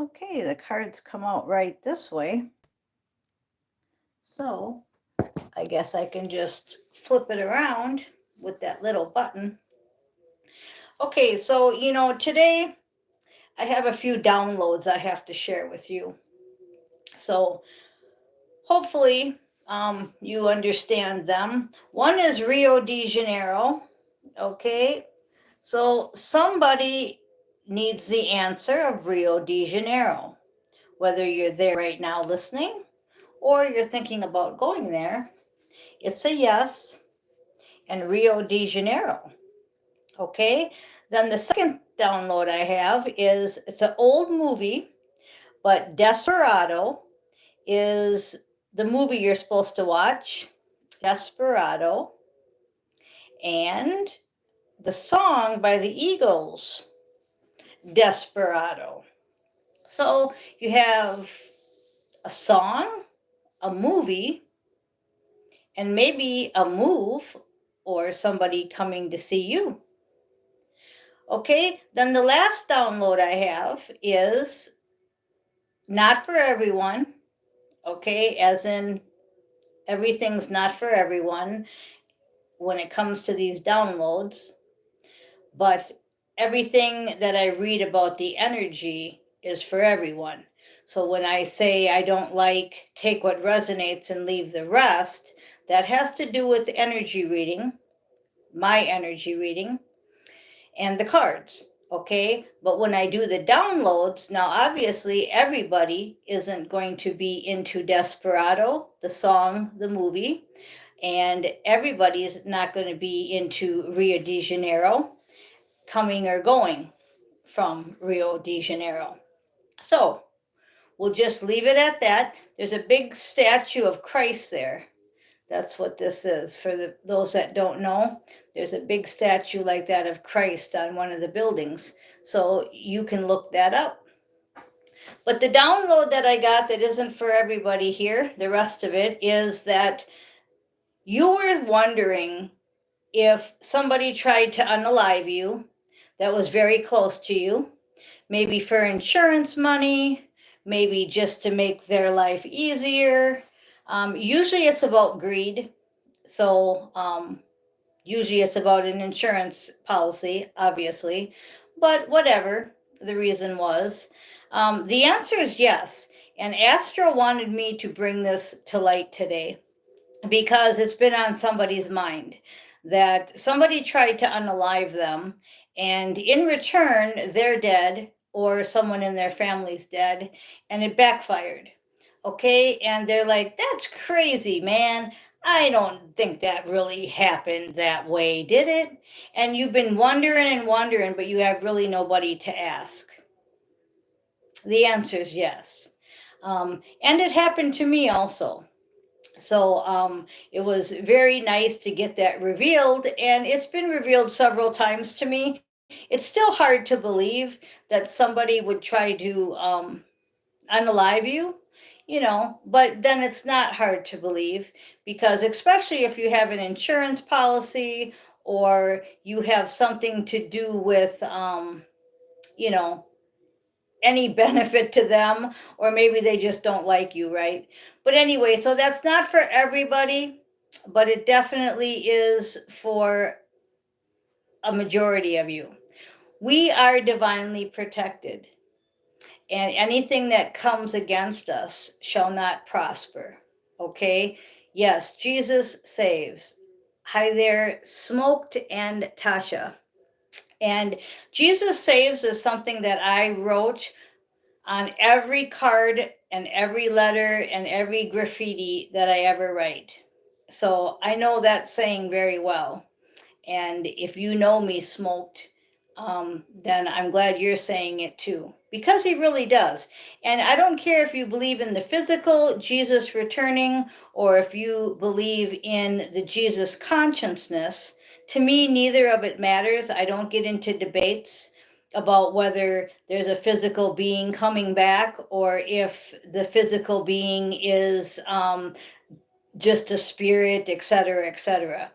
Okay, the cards come out right this way. So I guess I can just flip it around with that little button. Okay, so today I have a few downloads I have to share with you. So hopefully you understand them. One is Rio de Janeiro. Okay, so somebody needs the answer of Rio de Janeiro. Whether you're there right now listening or you're thinking about going there, it's a yes. And Rio de Janeiro. Okay, then the second download I have is it's an old movie, but Desperado is the movie you're supposed to watch. Desperado. And the song by the Eagles, Desperado. So you have a song, a movie, and maybe a move or somebody coming to see you. Okay, then the last download I have is not for everyone. Okay, as in everything's not for everyone when it comes to these downloads, but everything that I read about the energy is for everyone. So when I say I don't like take what resonates and leave the rest, that has to do with energy reading, my energy reading, and the cards. Okay, but when I do the downloads, now obviously everybody isn't going to be into Desperado, the song, the movie, and everybody's not going to be into Rio de Janeiro, coming or going from Rio de Janeiro. So we'll just leave it at that. There's a big statue of Christ there. That's what this is. For those that don't know, there's a big statue like that of Christ on one of the buildings. So you can look that up. But the download that I got that isn't for everybody here, the rest of it, is that you were wondering if somebody tried to unalive you that was very close to you, maybe for insurance money, maybe just to make their life easier. Usually it's about greed. So usually it's about an insurance policy, obviously, but whatever the reason was. The answer is yes. And Astro wanted me to bring this to light today because it's been on somebody's mind that somebody tried to unalive them, and in return, they're dead or someone in their family's dead, and it backfired. Okay, and they're like, that's crazy, man. I don't think that really happened that way, did it? And you've been wondering and wondering, but you have really nobody to ask. The answer is yes. And it happened to me also. So it was very nice to get that revealed, and it's been revealed several times to me. It's still hard to believe that somebody would try to unalive you, but then it's not hard to believe because, especially if you have an insurance policy or you have something to do with, you know, any benefit to them, or maybe they just don't like you, right? But anyway, so that's not for everybody, but it definitely is for a majority of you. We are divinely protected, and anything that comes against us shall not prosper. Okay? Yes, Jesus saves. Hi there, Smoked and Tasha. And Jesus saves is something that I wrote on every card and every letter and every graffiti that I ever write. So I know that saying very well. And if you know me, Smoked, then I'm glad you're saying it too. Because he really does. And I don't care if you believe in the physical Jesus returning or if you believe in the Jesus consciousness. To me, neither of it matters. I don't get into debates about whether there's a physical being coming back or if the physical being is just a spirit, etc., etc.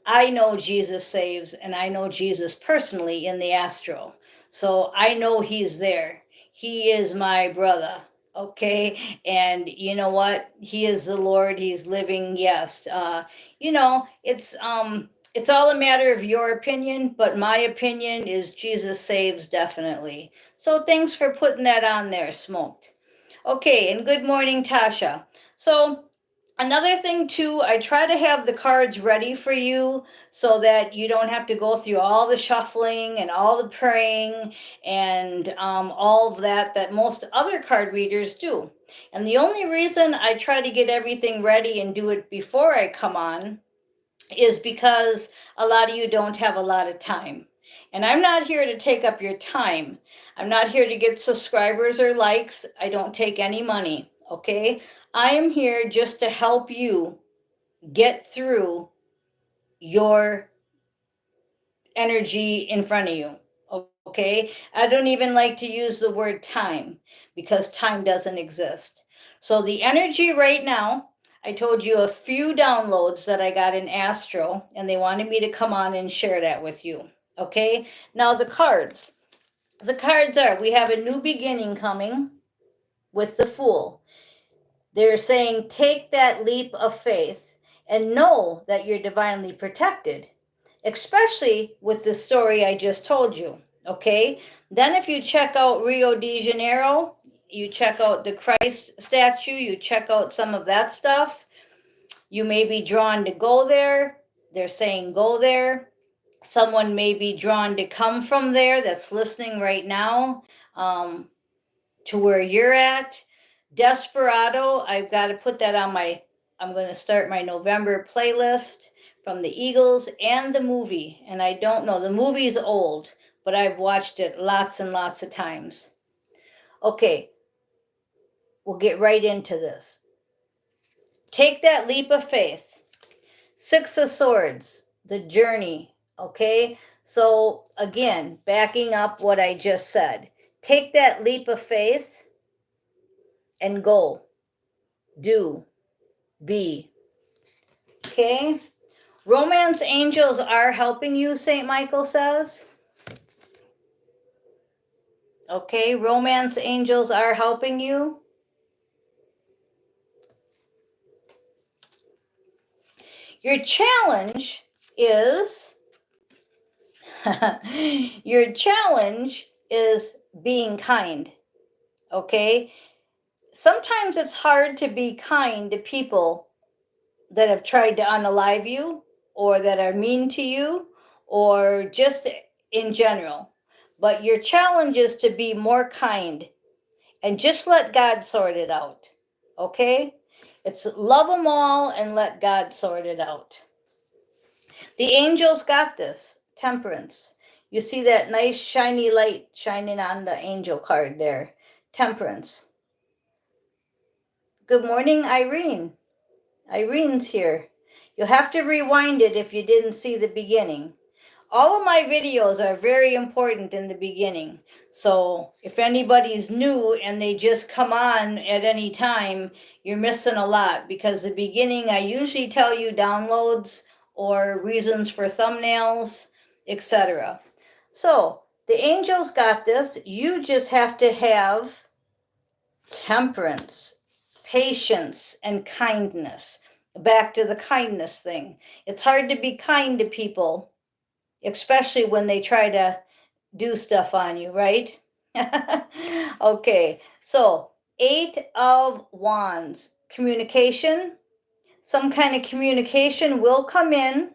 I know Jesus saves, and I know Jesus personally in the astral. So I know he's there. He is my brother. Okay, and you know what? He is the Lord. He's living. Yes, it's all a matter of your opinion, but my opinion is Jesus saves definitely. So thanks for putting that on there, Smoked. Okay, and good morning, Tasha. So another thing too, I try to have the cards ready for you so that you don't have to go through all the shuffling and all the praying and all of that most other card readers do. And the only reason I try to get everything ready and do it before I come on is because a lot of you don't have a lot of time. And I'm not here to take up your time. I'm not here to get subscribers or likes. I don't take any money, okay? I am here just to help you get through your energy in front of you, okay? I don't even like to use the word time because time doesn't exist. So the energy right now, I told you a few downloads that I got in Astro, and they wanted me to come on and share that with you, okay? Now the cards. The cards are, we have a new beginning coming with the Fool. They're saying, take that leap of faith and know that you're divinely protected, especially with the story I just told you. Okay? Then, if you check out Rio de Janeiro, you check out the Christ statue, you check out some of that stuff, you may be drawn to go there. They're saying go there. Someone may be drawn to come from there that's listening right now. To where you're at. Desperado, I've got to put that on I'm going to start my November playlist from the Eagles and the movie. And I don't know, the movie's old, but I've watched it lots and lots of times. Okay, we'll get right into this. Take that leap of faith. Six of Swords, the journey, okay? So again, backing up what I just said, take that leap of faith and go. Do. Be. Okay? Romance angels are helping you, St. Michael says. Okay, romance angels are helping you. Your challenge is your challenge is being kind. Okay? Sometimes it's hard to be kind to people that have tried to unalive you or that are mean to you or just in general. But your challenge is to be more kind and just let God sort it out. Okay? It's love them all and let God sort it out. The angels got this. Temperance. You see that nice shiny light shining on the angel card there. Temperance. Good morning, Irene. Irene's here. You'll have to rewind it if you didn't see the beginning. All of my videos are very important in the beginning. So if anybody's new and they just come on at any time, you're missing a lot because the beginning I usually tell you downloads or reasons for thumbnails, etc. So the angels got this. You just have to have temperance, patience, and kindness. Back to the kindness thing. It's hard to be kind to people, especially when they try to do stuff on you, right? Okay, so 8 of Wands, communication. Some kind of communication will come in,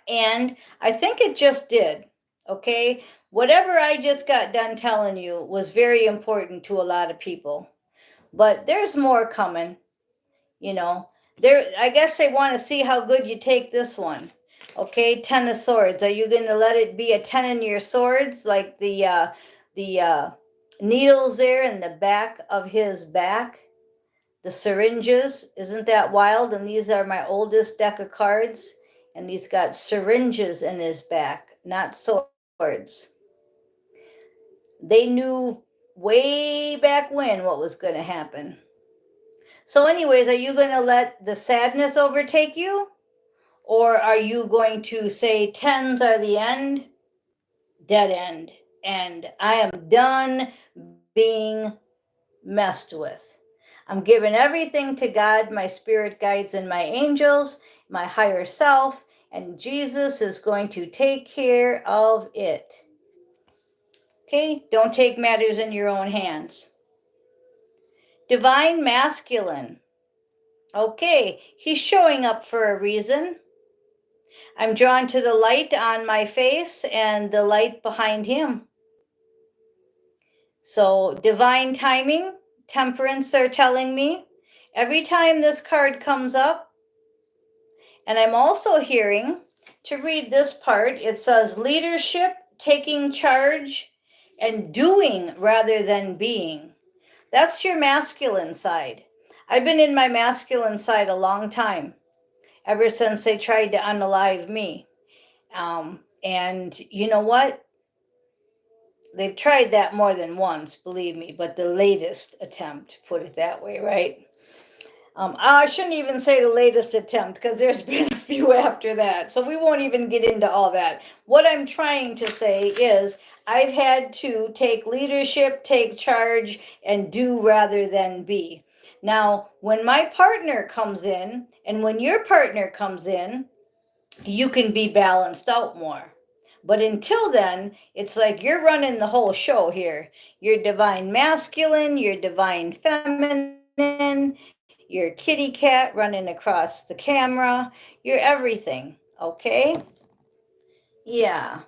and I think it just did. Okay, whatever I just got done telling you was very important to a lot of people, but there's more coming. I guess they want to see how good you take this one. Okay, 10 of Swords. Are you going to let it be a 10 in your swords, like the needles there in the back of his back? The syringes, isn't that wild? And these are my oldest deck of cards, and he's got syringes in his back, not swords. They knew way back when what was going to happen. So anyways, are you going to let the sadness overtake you? Or are you going to say tens are the end? Dead end. And I am done being messed with. I'm giving everything to God, my spirit guides and my angels, my higher self, and Jesus is going to take care of it. Okay? Don't take matters in your own hands. Divine masculine. Okay, he's showing up for a reason. I'm drawn to the light on my face and the light behind him. So, divine timing, temperance, they're telling me. Every time this card comes up, and I'm also hearing to read this part, it says leadership, taking charge, and doing rather than being. That's your masculine side. I've been in my masculine side a long time, ever since they tried to unalive me. And you know what? They've tried that more than once, believe me, but the latest attempt, put it that way, right? I shouldn't even say the latest attempt because there's been a few after that. So we won't even get into all that. What I'm trying to say is I've had to take leadership, take charge, and do rather than be. Now, when my partner comes in and when your partner comes in, you can be balanced out more. But until then, it's like you're running the whole show here. You're divine masculine, you're divine feminine, you're kitty cat running across the camera, you're everything, okay? Yeah.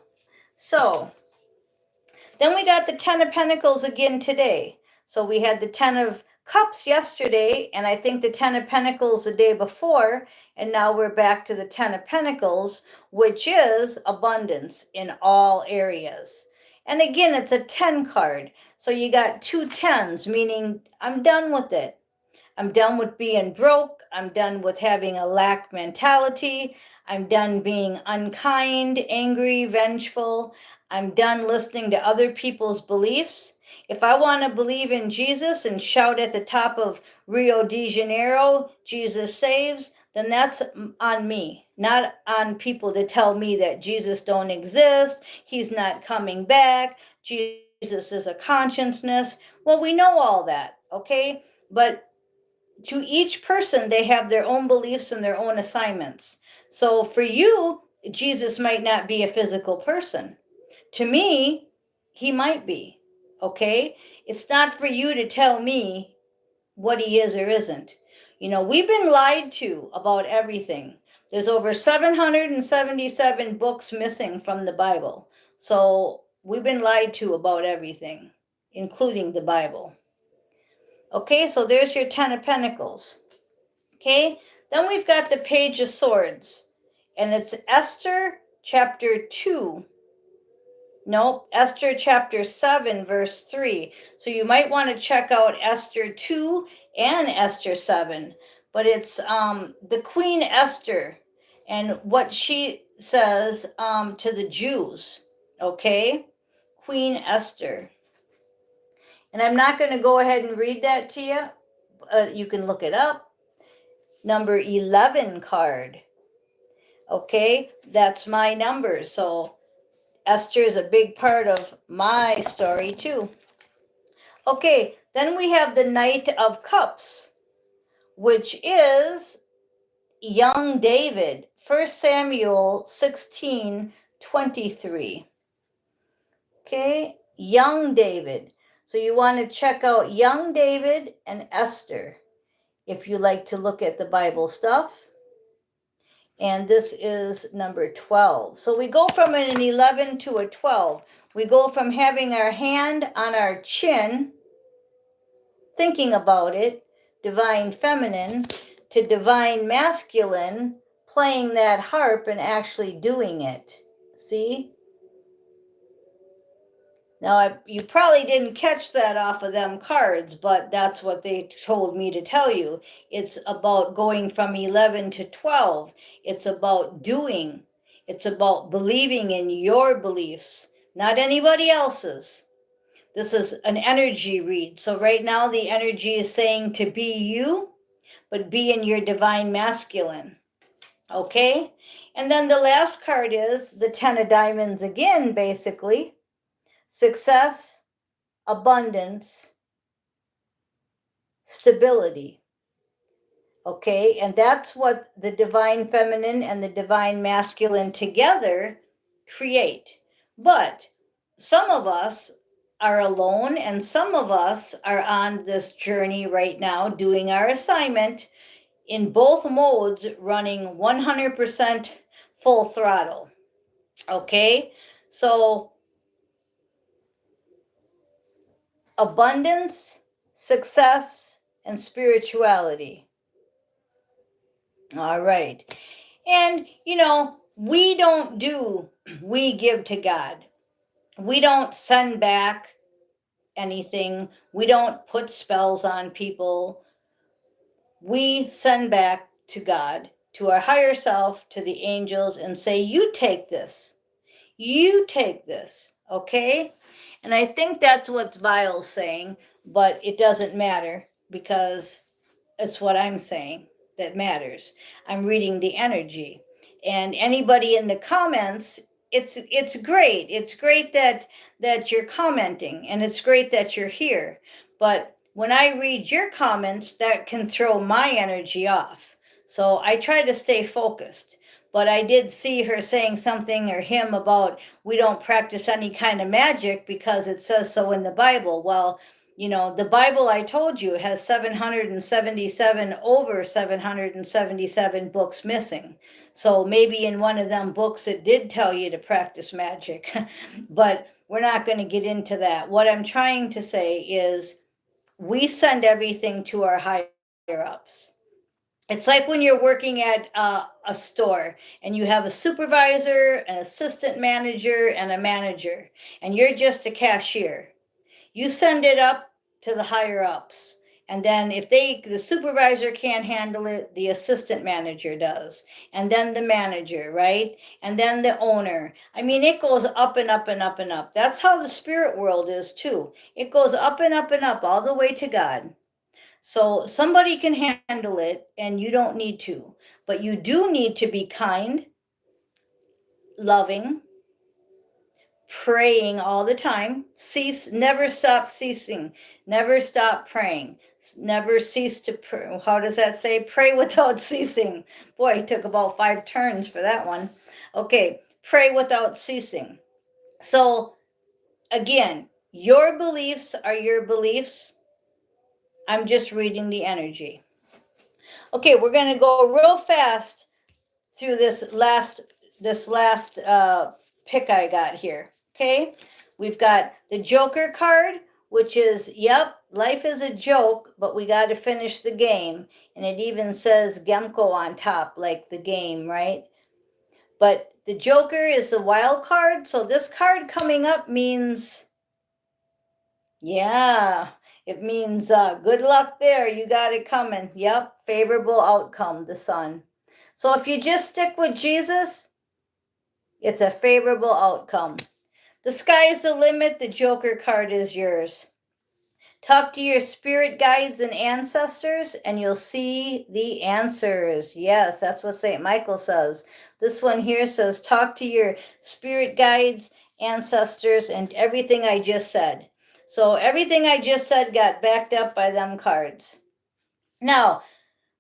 So, then we got the Ten of Pentacles again today. So we had the Ten of Cups yesterday, and I think the Ten of Pentacles the day before, and now we're back to the Ten of Pentacles, which is abundance in all areas. And again, it's a 10 card. So you got two tens, meaning I'm done with it. I'm done with being broke. I'm done with having a lack mentality. I'm done being unkind, angry, vengeful. I'm done listening to other people's beliefs. If I want to believe in Jesus and shout at the top of Rio de Janeiro, Jesus saves, then that's on me, not on people to tell me that Jesus don't exist, he's not coming back, Jesus is a consciousness. Well, we know all that, okay? But to each person, they have their own beliefs and their own assignments. So for you, Jesus might not be a physical person. To me, he might be. Okay? It's not for you to tell me what he is or isn't. You know, we've been lied to about everything. There's over 777 books missing from the Bible. So we've been lied to about everything, including the Bible. Okay, so there's your Ten of Pentacles. Okay, then we've got the Page of Swords, and it's Esther chapter 2. Nope, Esther chapter 7, verse 3. So you might want to check out Esther 2 and Esther 7. But it's the Queen Esther and what she says to the Jews. Okay, Queen Esther. And I'm not going to go ahead and read that to you. You can look it up. Number 11 card. Okay, that's my number. So Esther is a big part of my story too. Okay, then we have the Knight of Cups, which is young David. 1 Samuel 16:23. Okay, young David. So you want to check out young David and Esther if you like to look at the Bible stuff. And this is number 12. So we go from an 11 to a 12. We go from having our hand on our chin, thinking about it, divine feminine, to divine masculine, playing that harp and actually doing it. See? Now, you probably didn't catch that off of them cards, but that's what they told me to tell you. It's about going from 11 to 12. It's about doing. It's about believing in your beliefs, not anybody else's. This is an energy read. So right now the energy is saying to be you, but be in your divine masculine. Okay? And then the last card is the Ten of Diamonds again, basically. Success, abundance, stability. Okay, and that's what the divine feminine and the divine masculine together create. But some of us are alone, and some of us are on this journey right now doing our assignment in both modes, running 100% full throttle. Okay, so abundance, success, and spirituality. All right. And, we don't do, we give to God. We don't send back anything. We don't put spells on people. We send back to God, to our higher self, to the angels, and say, you take this. You take this. Okay? And I think that's what Vile's saying, but it doesn't matter because it's what I'm saying that matters. I'm reading the energy. And anybody in the comments, it's great. It's great that you're commenting, and it's great that you're here. But when I read your comments, that can throw my energy off. So I try to stay focused. But I did see her saying something, or him, about we don't practice any kind of magic because it says so in the Bible. Well, the Bible, I told you, has 777, over 777 books missing. So maybe in one of them books it did tell you to practice magic. But we're not going to get into that. What I'm trying to say is we send everything to our higher ups. It's like when you're working at a store and you have a supervisor, an assistant manager, and a manager, and you're just a cashier. You send it up to the higher ups. And then if the supervisor can't handle it, the assistant manager does. And then the manager, right? And then the owner. I mean, it goes up and up and up and up. That's how the spirit world is too. It goes up and up and up all the way to God. So somebody can handle it and you don't need to. But you do need to be kind, loving, praying all the time. Never stop ceasing. Never stop praying. Never cease to pray. How does that say? Pray without ceasing. Boy, it took about 5 turns for that one. Okay, pray without ceasing. So, again, your beliefs are your beliefs. I'm just reading the energy. Okay, we're going to go real fast through this last pick I got here. Okay, we've got the Joker card, which is, yep, life is a joke, but we got to finish the game. And it even says Gemco on top, like the game, right? But the Joker is the wild card, so this card coming up means, yeah, it means good luck there. You got it coming. Yep, favorable outcome, the sun. So if you just stick with Jesus, it's a favorable outcome. The sky's the limit. The Joker card is yours. Talk to your spirit guides and ancestors, and you'll see the answers. Yes, that's what St. Michael says. This one here says, talk to your spirit guides, ancestors, and everything I just said. So everything I just said got backed up by them cards. Now,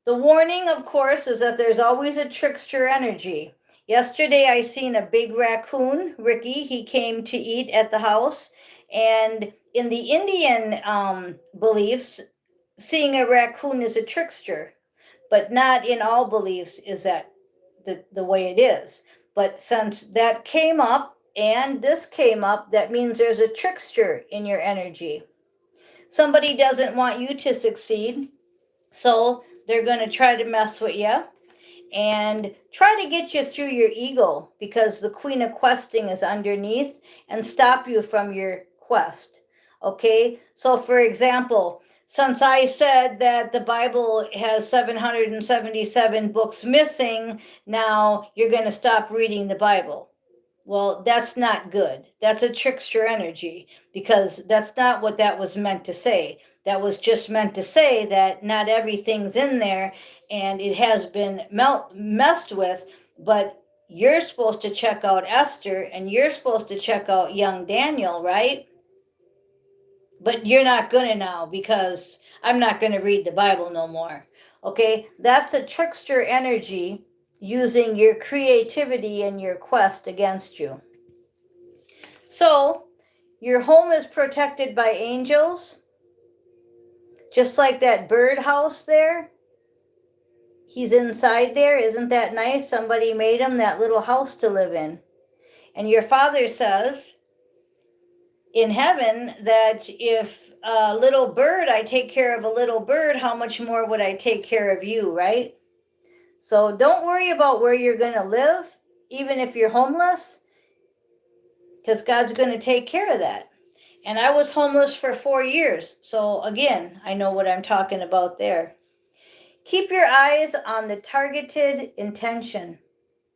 the warning, of course, is that there's always a trickster energy. Yesterday I seen a big raccoon, Ricky. He came to eat at the house. And in the Indian beliefs, seeing a raccoon is a trickster. But not in all beliefs is that the way it is. But since that came up and this came up, that means there's a trickster in your energy. Somebody doesn't want you to succeed. So they're going to try to mess with you and try to get you through your ego, because the Queen of Questing is underneath, and stop you from your quest. Okay, so for example, since I said that the Bible has 777 books missing, now you're going to stop reading the Bible. Well, that's not good. That's a trickster energy, because that's not what that was meant to say. That was just meant to say that not everything's in there and it has been messed with, but you're supposed to check out Esther and you're supposed to check out young Daniel, right? but you're not gonna now because I'm not gonna read the Bible no more. Okay, that's a trickster energy using your creativity and your quest against you. So, your home is protected by angels, just like that birdhouse there. He's inside there. Isn't that nice? Somebody made him that little house to live in. And your father says in heaven that if a little bird, I take care of a little bird, how much more would I take care of you, right? So don't worry about where you're going to live, even if you're homeless, because God's going to take care of that. And I was homeless for 4 years. So again, I know what I'm talking about there. Keep your eyes on the targeted intention.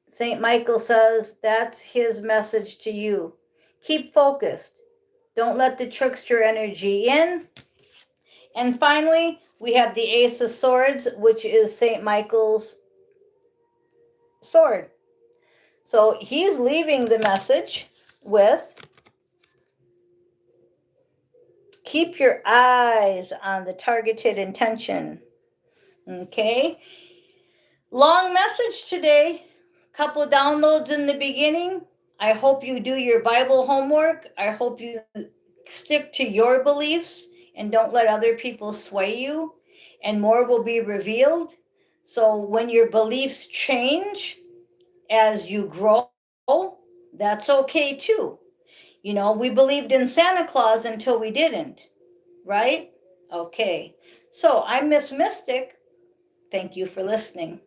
St. Michael says that's his message to you. Keep focused. Don't let the trickster energy in. And finally, we have the Ace of Swords, which is St. Michael's sword. So he's leaving the message with keep your eyes on the targeted intention. Okay? Long message today. Couple of downloads in the beginning. I hope you do your Bible homework. I hope you stick to your beliefs and don't let other people sway you, and more will be revealed. So when your beliefs change as you grow, that's okay too. You know, we believed in Santa Claus until we didn't, right? Okay. So I'm Miss Mystic. Thank you for listening.